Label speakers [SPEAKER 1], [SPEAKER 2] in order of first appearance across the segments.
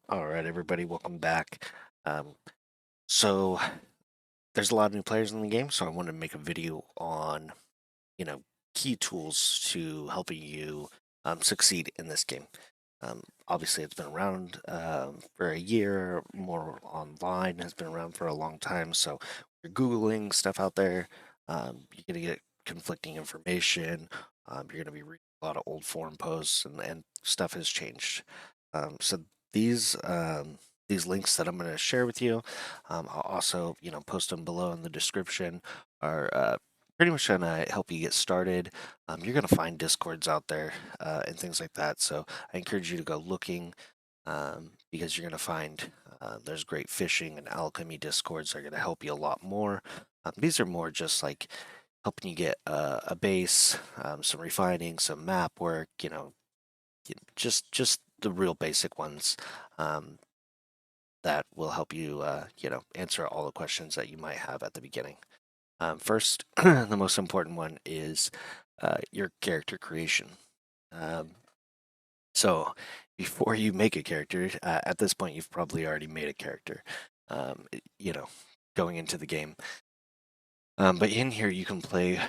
[SPEAKER 1] All right, everybody, welcome back. Um, so there's a lot of new players in the game, so I wanted to make a video on, you know, key tools to helping you succeed in this game. Obviously, it's been around for a year, more online, has been around for a long time. So you're Googling stuff out there, you're going to get conflicting information. You're going to be reading a lot of old forum posts, and stuff has changed. So these these links that I'm going to share with you, I'll also post them below in the description. Are pretty much going to help you get started. You're going to find discords out there and things like that. So I encourage you to go looking because you're going to find there's great fishing and alchemy discords that are going to help you a lot more. These are more just like helping you get a base, some refining, some map work, just the real basic ones um, that will help you, answer all the questions that you might have at the beginning. First, the most important one is your character creation. Um, so, before you make a character, at this point, you've probably already made a character, um, you know, going into the game. But in here, you can play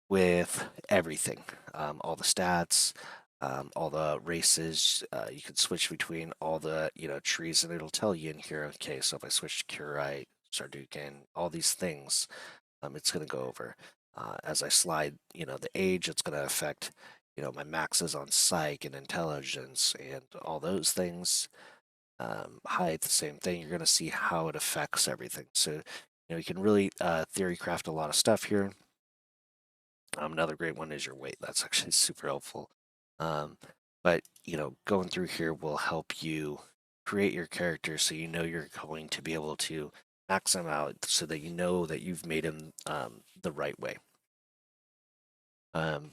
[SPEAKER 1] with everything, all the stats, all the races. You can switch between all the trees, and it'll tell you in here. Okay, so if I switch to Curite, Sardukan, all these things, it's going to go over. As I slide, the age, it's going to affect, my maxes on psych and intelligence and all those things. Height, the same thing. You're going to see how it affects everything. So, you can really theory craft a lot of stuff here. Another great one is your weight. That's actually super helpful. Um, but going through here will help you create your character so you're going to be able to max them out so that you know that you've made them the right way. Um,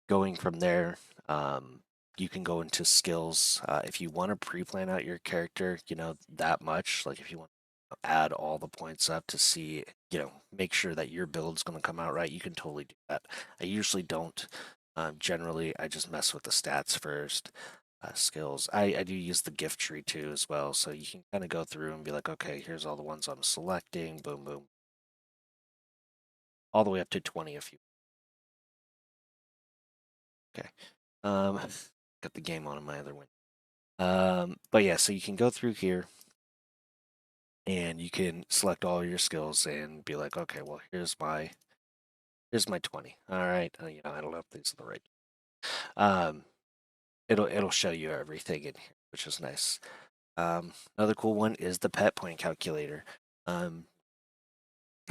[SPEAKER 1] Going from there, you can go into skills. If you want to pre-plan out your character, that much, like if you want to add all the points up to see, make sure that your build's going to come out right, you can totally do that. I usually don't. Generally, I just mess with the stats first. Skills. I do use the gift tree too as well, so you can kind of go through and be like, okay, here's all the ones I'm selecting. Boom, boom, all the way up to 20 if you. Okay. Um, got the game on in my other one. But yeah, so you can go through here and you can select all your skills and be like, okay, well, here's my 20. All right, I don't know if these are the right. Um, it'll show you everything in here, which is nice. Another cool one is the pet point calculator. Um,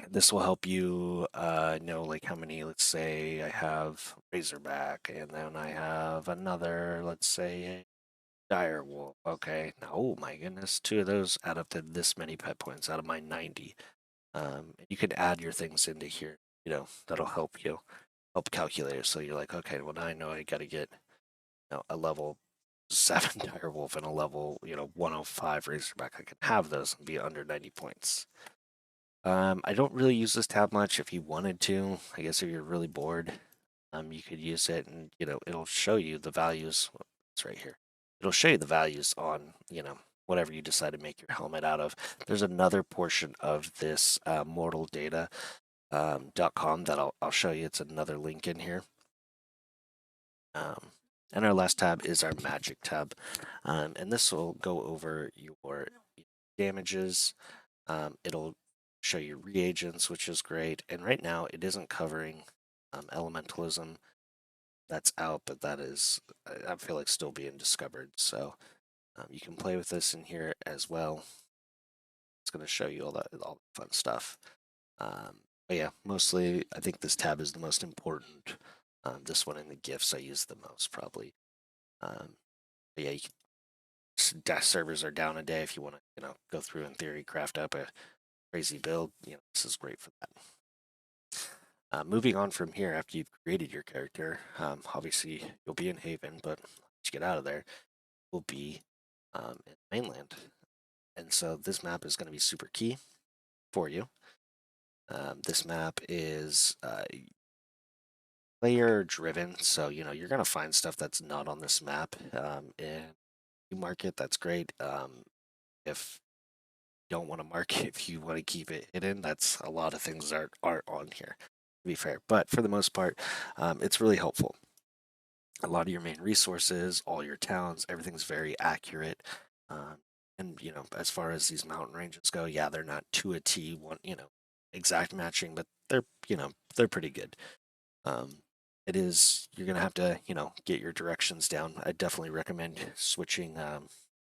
[SPEAKER 1] this will help you know like how many. Let's say I have Razorback, and then I have another. Let's say dire wolf. Okay. Now, oh my goodness, two of those add up to this many pet points out of my 90. You can add your things into here. That'll help calculate it. So you're like, okay, well now I know I got to get a level 7 dire wolf and a level 105 razorback. I can have those and be under 90 points. I don't really use this tab much. If you wanted to, I guess if you're really bored, you could use it, and it'll show you the values. It's right here. It'll show you the values on whatever you decide to make your helmet out of. There's another portion of this mortal data .com that I'll show you. It's another link in here. And our last tab is our magic tab, and this will go over your damages. It'll show you reagents, which is great. And right now, it isn't covering elementalism. That's out, but that is, I feel like, still being discovered. So you can play with this in here as well. It's going to show you all the fun stuff. But yeah, mostly I think this tab is the most important. This one in the gifts I use the most probably. But yeah, desk servers are down a day if you want to go through in theory craft up a crazy build. This is great for that. Moving on from here, after you've created your character, obviously you'll be in Haven, but once you get out of there, will be in mainland. And so this map is going to be super key for you. This map is player driven, so you're going to find stuff that's not on this map. And you mark it, that's great. If you don't want to mark it, if you want to keep it hidden, that's a lot of things aren't on here, to be fair. But for the most part, it's really helpful. A lot of your main resources, all your towns, everything's very accurate. Um, and as far as these mountain ranges go, yeah, they're not to a T one, exact matching, but they're pretty good. Um, it is you're gonna have to get your directions down. I definitely recommend switching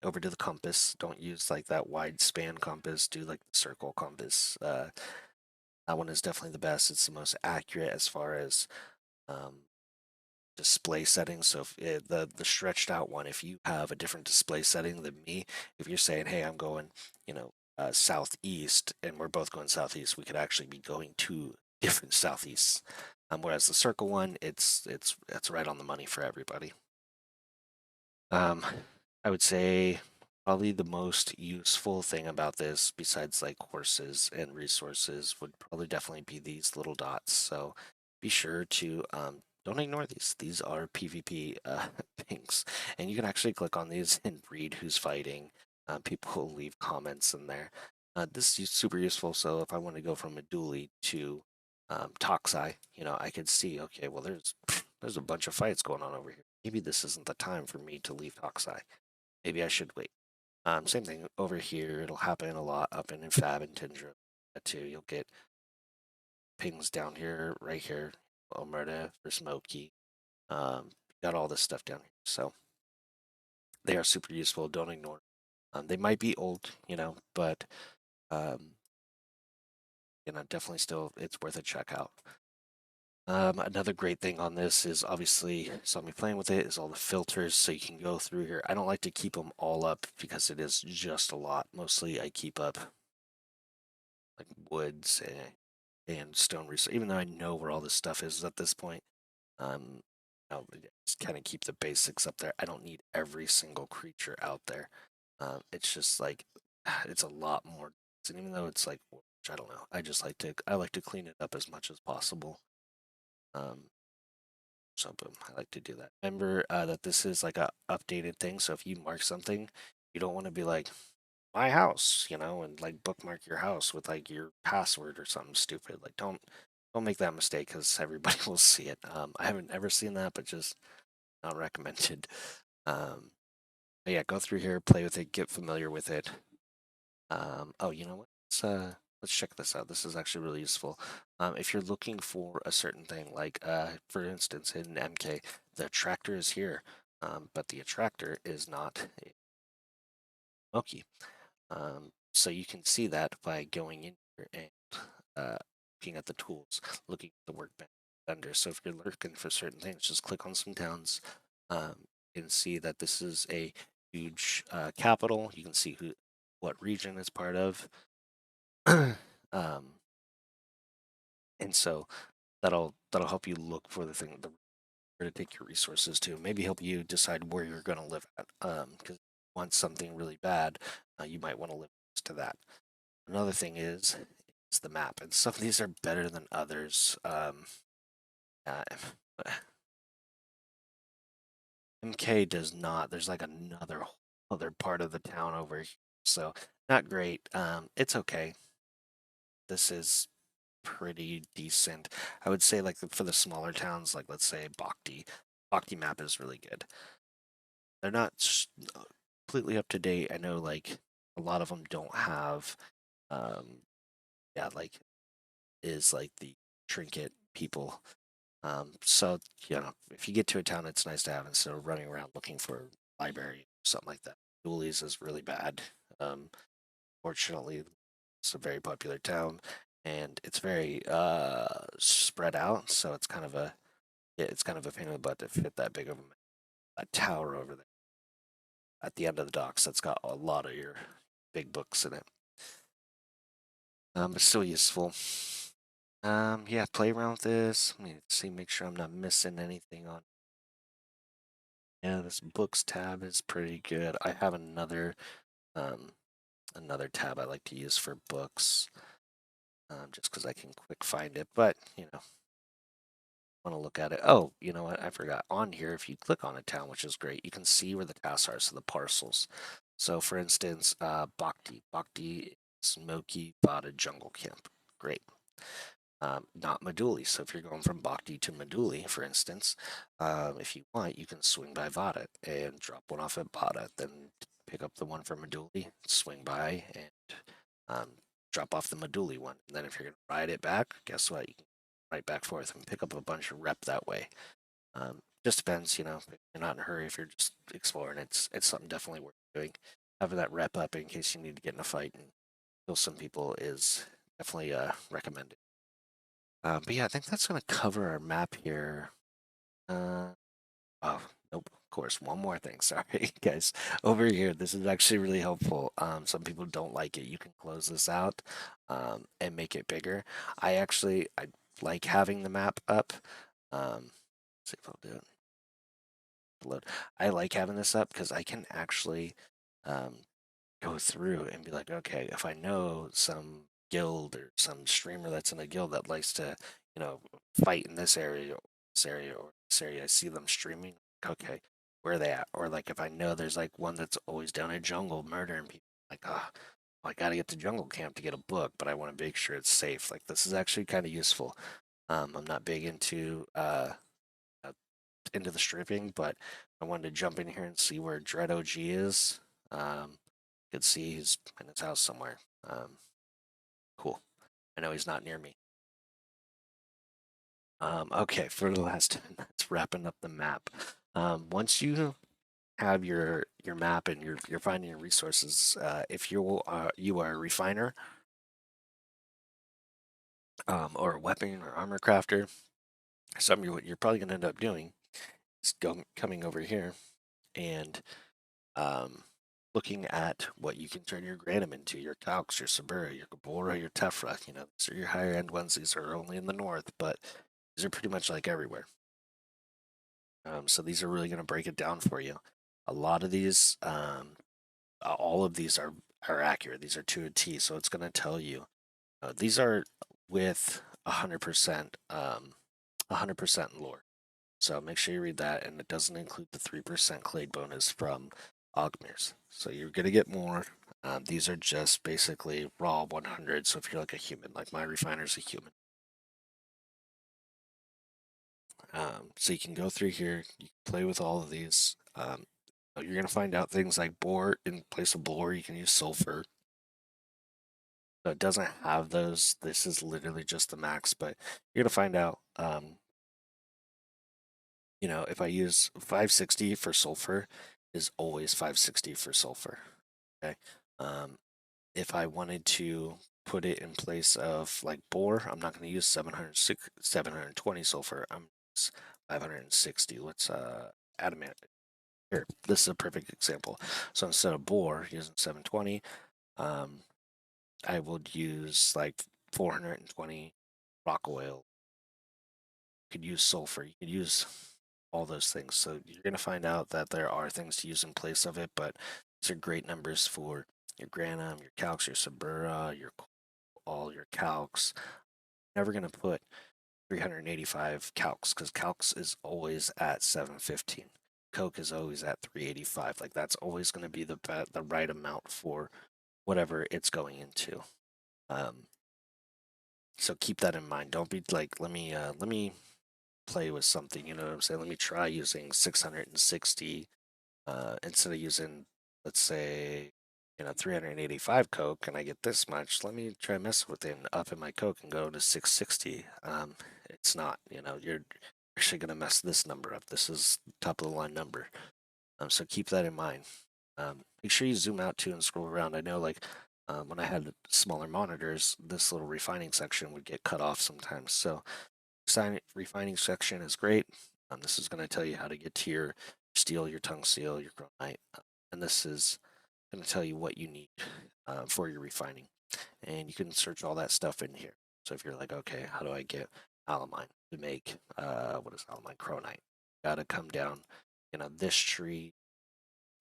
[SPEAKER 1] over to the compass. Don't use like that wide span compass. Do like the circle compass. That one is definitely the best. It's the most accurate as far as um, display settings. So if the stretched out one, if you have a different display setting than me, if you're saying, hey, I'm going, southeast, and we're both going southeast, we could actually be going to different southeasts. Whereas the circle one, it's right on the money for everybody. Um, I would say probably the most useful thing about this, besides like horses and resources, would probably definitely be these little dots. So be sure to don't ignore these. These are PvP things, and you can actually click on these and read who's fighting. People will leave comments in there. This is super useful. So if I want to go from a dually to Toxai, I could see, okay, well, there's a bunch of fights going on over here. Maybe this isn't the time for me to leave Toxai. Maybe I should wait. Same thing over here. It'll happen a lot up in Fab and Tindra too. You'll get pings down here, right here, Omerta for Smoky. Got all this stuff down here. So they are super useful. Don't ignore them. They might be old, but um, definitely still it's worth a check out. Another great thing on this is obviously, saw me playing with it, is all the filters. So you can go through here. I don't like to keep them all up because it is just a lot. Mostly I keep up like woods and stone resources, even though I know where all this stuff is at this point. Um, I'll just kind of keep the basics up there. I don't need every single creature out there. It's just like, it's a lot more. And even though it's like, I don't know, I like to clean it up as much as possible. Um, So boom, I like to do that. Remember that this is like a updated thing. So if you mark something, you don't want to be like my house, and like bookmark your house with like your password or something stupid. Like don't make that mistake because everybody will see it. I haven't ever seen that, but just not recommended. Um, but yeah, go through here, play with it, get familiar with it. Oh, you know what? Let's check this out. This is actually really useful. If you're looking for a certain thing, like for instance, in MK, the attractor is here, but the attractor is not a Moki. So you can see that by going in here and looking at the tools, looking at the workbench under. So if you're looking for certain things, just click on some towns. You can see that this is a huge capital. You can see what region it's part of. And so that'll help you look for where to take your resources to. Maybe help you decide where you're going to live at. Because want something really bad, you might want to live close to that. Another thing is the map, and some of these are better than others. Uh, MK does not. There's like another other part of the town over here, so not great. It's okay. This is pretty decent. I would say like for the smaller towns, like let's say Bhakti. Bhakti map is really good. They're not completely up to date. I know like a lot of them don't have, um, yeah, like is like the trinket people. So if you get to a town, it's nice to have instead of running around looking for a library or something like that. Doolies is really bad. Fortunately, it's a very popular town, and it's very spread out. So it's kind of a it's kind of a pain in the butt to fit that big of a tower over there at the end of the docks. That's got a lot of your big books in it. But still useful. Yeah, play around with this. Let me see, make sure I'm not missing anything on. Yeah, this books tab is pretty good. I have um another tab I like to use for books, just because I can quick find it. But want to look at it. Oh, you know what? I forgot. On here, if you click on a town, which is great, you can see where the tasks are, so the parcels. So, for instance, Bhakti. Bhakti is Moki Vada Jungle Camp. Great. Not Maduli. So if you're going from Bhakti to Maduli, for instance, if you want, you can swing by Vada and drop one off at Vada, then pick up the one from Maduli, swing by, and drop off the Maduli one. And then if you're going to ride it back, guess what? You can ride back forth and pick up a bunch of rep that way. Just depends, you know. If you're not in a hurry, if you're just exploring, it's something definitely worth doing. Having that rep up in case you need to get in a fight and kill some people is definitely recommended. But yeah, I think that's going to cover our map here. Uh, oh, nope. Of course, one more thing. Sorry, guys. Over here, this is actually really helpful. Some people don't like it. You can close this out and make it bigger. I like having the map up. See if I'll do it. Load. I like having this up because I can actually um, go through and be like, okay, if I know some guild or some streamer that's in a guild that likes to, you know, fight in this area, or this area, I see them streaming. Okay, where are they at? Or like if I know there's like one that's always down in jungle murdering people, like, oh, I got to get to jungle camp to get a book, but I want to make sure it's safe. Like this is actually kind of useful. I'm not big uh, into the stripping, but I wanted to jump in here and see where Dread OG is. Could see he's in his house somewhere. Cool. I know he's not near me. Okay, for the last 10 minutes, wrapping up the map. Once you have your map and you're finding your resources, if you are a refiner, or a weapon or armor crafter, something what you're probably gonna end up doing is coming over here and um, looking at what you can turn your Granum into, your Calx, your Sabura, your Gabora, your Tefra. You know, these are your higher end ones. These are only in the north, but these are pretty much like everywhere. So these are really going to break it down for you. A lot of these, all of these are accurate. These are to a T, so it's going to tell you. These are with 100%, 100% lore. So make sure you read that, and it doesn't include the 3% clade bonus from Ogmirs. So you're gonna get more. These are just basically raw 100. So if you're like a human, like my refiner's a human. So you can go through here, you can play with all of these. You're gonna find out things like bore. In place of bore, you can use sulfur. So it doesn't have those. This is literally just the max, but you're gonna find out. You know, if I use 560 for sulfur, is always 560 for sulfur. Okay. Um, if I wanted to put it in place of like bore, I'm not going to use 720 sulfur. I'm 560. Let's adamant here. This is a perfect example. So instead of bore using 720, um, I would use like 420 rock oil. You could use sulfur. You could use all those things. So you're going to find out that there are things to use in place of it, but these are great numbers for your Granum, your Calx, your Sabura, all your Calx. Never going to put 385 Calx because Calx is always at 715. Coke is always at 385. Like that's always going to be the right amount for whatever it's going into. Um, so keep that in mind. Don't be like, let me play with something. You know what I'm saying? Let me try using 660 instead of using, let's say, 385 Coke and I get this much. Let me try mess with it and up in my Coke and go to 660. It's not, you're actually going to mess this number up. This is top of the line number. So keep that in mind. Make sure you zoom out too and scroll around. I know, like, when I had smaller monitors, this little refining section would get cut off sometimes. So, refining section is great. This is going to tell you how to get to your steel, your tungsteel, your chronite, and this is going to tell you what you need for your refining. And you can search all that stuff in here. So if you're like, okay, how do I get alamine to make what is alamine chronite? Got to come down, this tree,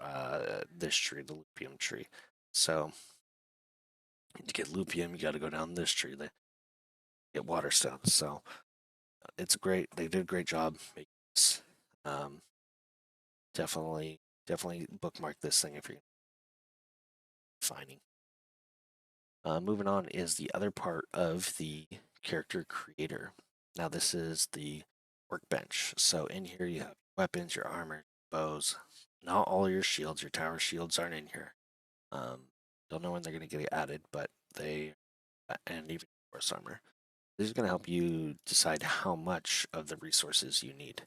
[SPEAKER 1] the lupium tree. So to get lupium, you got to go down this tree to get water stones. So it's great. They did a great job making this. Um, definitely, definitely bookmark this thing if you're finding. Moving on is the other part of the character creator. Now this is the workbench. So in here you have weapons, your armor, bows. Not all your shields, your tower shields aren't in here. Don't know when they're going to get added, but they, and even force armor. This is going to help you decide how much of the resources you need.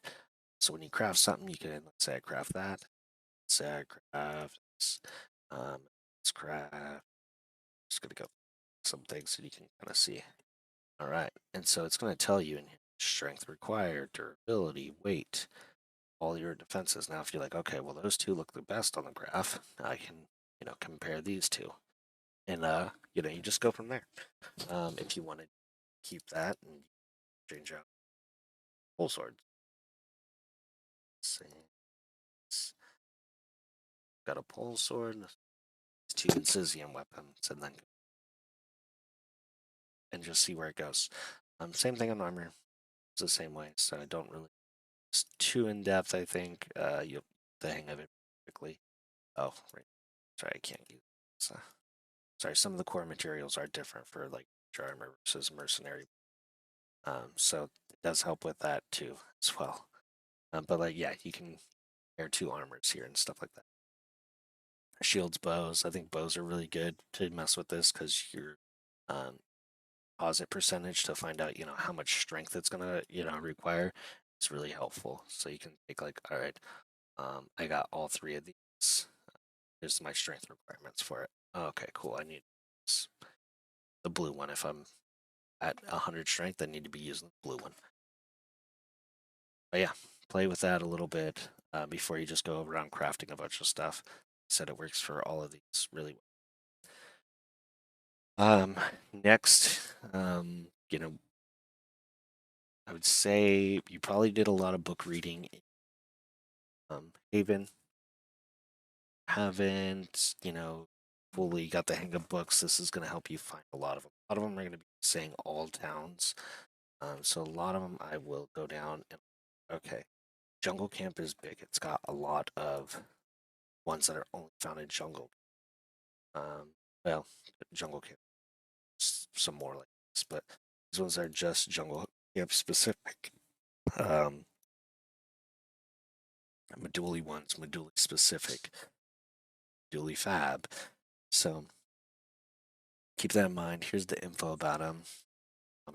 [SPEAKER 1] So when you craft something, you can, let's say I craft that. Let's say I craft this. Let's craft, just going to go some things so you can kind of see. All right. And so it's going to tell you in here, strength required, durability, weight, all your defenses. Now, if you're like, okay, well, those two look the best on the graph, I can, compare these two. And, you just go from there. If you want to keep that and change out pole swords. Got a pole sword, two Incisium weapons, and just see where it goes. Same thing on armor. It's the same way, so I don't really. It's too in depth. I think you'll the hang of it quickly. Oh, right. Sorry, I can't use. Sorry, some of the core materials are different for like armor versus mercenary. So it does help with that too as well. But like, yeah, you can pair two armors here and stuff like that. Shields, bows. I think bows are really good to mess with this because your deposit percentage to find out, how much strength it's gonna, require. It's really helpful. So you can take like, all right, I got all three of these. Here's my strength requirements for it. Okay, cool. I need the blue one. If I'm at 100 strength, I need to be using the blue one. But yeah, play with that a little bit before you just go around crafting a bunch of stuff. I said it works for all of these really well. Next, I would say you probably did a lot of book reading in Haven. Haven't, fully got the hang of books. This is going to help you find a lot of them. A lot of them are going to be saying all towns. So a lot of them I will go down and, okay, Jungle Camp is big. It's got a lot of ones that are only found in Jungle. Well, Jungle Camp, some more like this, but these ones are just Jungle Camp specific. Meduli ones, Meduli specific, Meduli fab. So keep that in mind. Here's the info about them.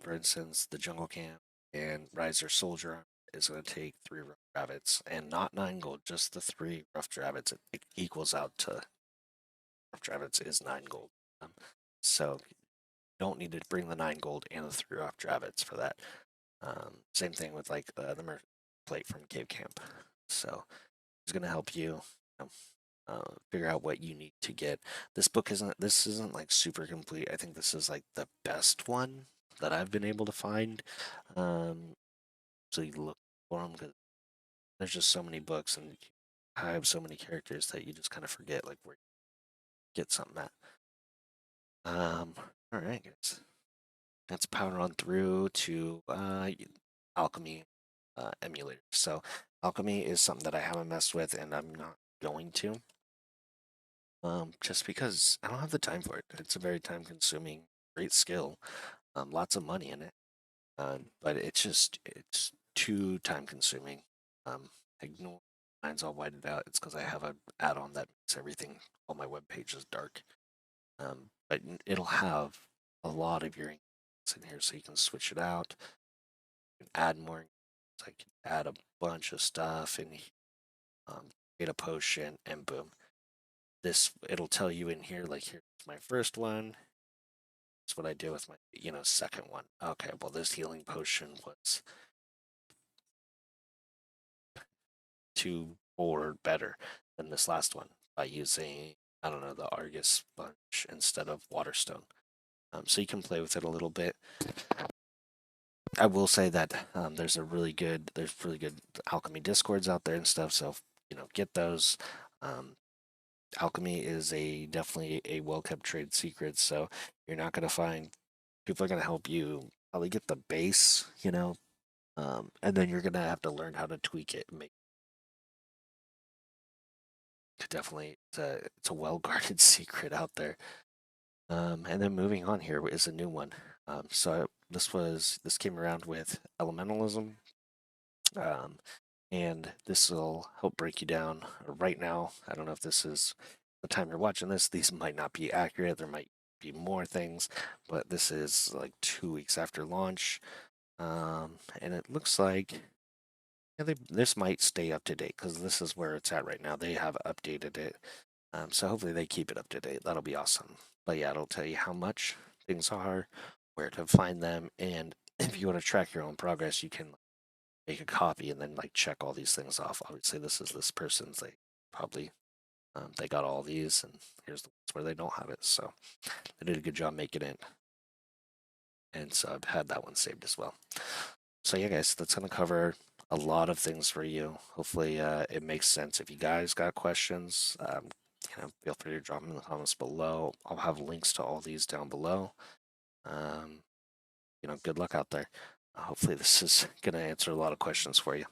[SPEAKER 1] For instance, the Jungle Camp and Riser Soldier is going to take 3 rough rabbits, and not 9 gold, just the 3 rough rabbits. It equals out to rough rabbits is 9 gold. So you don't need to bring the 9 gold and the 3 rough rabbits for that. Same thing with like the plate from Cave Camp. So it's going to help you, figure out what you need to get. This isn't like super complete. I think this is like the best one that I've been able to find. So you look for them because there's just so many books and I have so many characters that you just kind of forget like where you get something at. All right, guys. Let's power on through to Alchemy emulator. So Alchemy is something that I haven't messed with and I'm not going to. Just because I don't have the time for it. It's a very time consuming, great skill, lots of money in it. But it's too time consuming. Ignore mine's all whited out. It's because I have an add-on that makes everything, all my web pages dark. But it'll have a lot of your ingredients in here, so you can switch it out. You can add more. I can add a bunch of stuff and create a potion, and boom. It'll tell you in here like here's my first one. That's what I did with my second one. Okay, well this healing potion was 2 or better than this last one by using, I don't know, the Argus sponge instead of Waterstone. So you can play with it a little bit. I will say that there's really good alchemy discords out there and stuff. So get those. Alchemy is definitely a well kept trade secret. So you're not going to find people are going to help you probably get the base, And then you're gonna have to learn how to tweak it and make it. Definitely, it's a well guarded secret out there. And then moving on here is a new one. This came around with elementalism, um, and this will help break you down. Right now, I don't know if this is the time you're watching this. These might not be accurate. There might be more things, but this is like 2 weeks after launch, and it looks like yeah, this might stay up to date because this is where it's at right now. They have updated it, so hopefully they keep it up to date. That'll be awesome. But yeah, it'll tell you how much things are, where to find them, and if you want to track your own progress, you can make a copy and then like check all these things off. Obviously, this is this person's. They probably they got all these, and here's the ones where they don't have it. So they did a good job making it, and so I've had that one saved as well. So yeah, guys, that's gonna cover a lot of things for you. Hopefully, it makes sense. If you guys got questions, feel free to drop them in the comments below. I'll have links to all these down below. Um, good luck out there. Hopefully, this is gonna answer a lot of questions for you.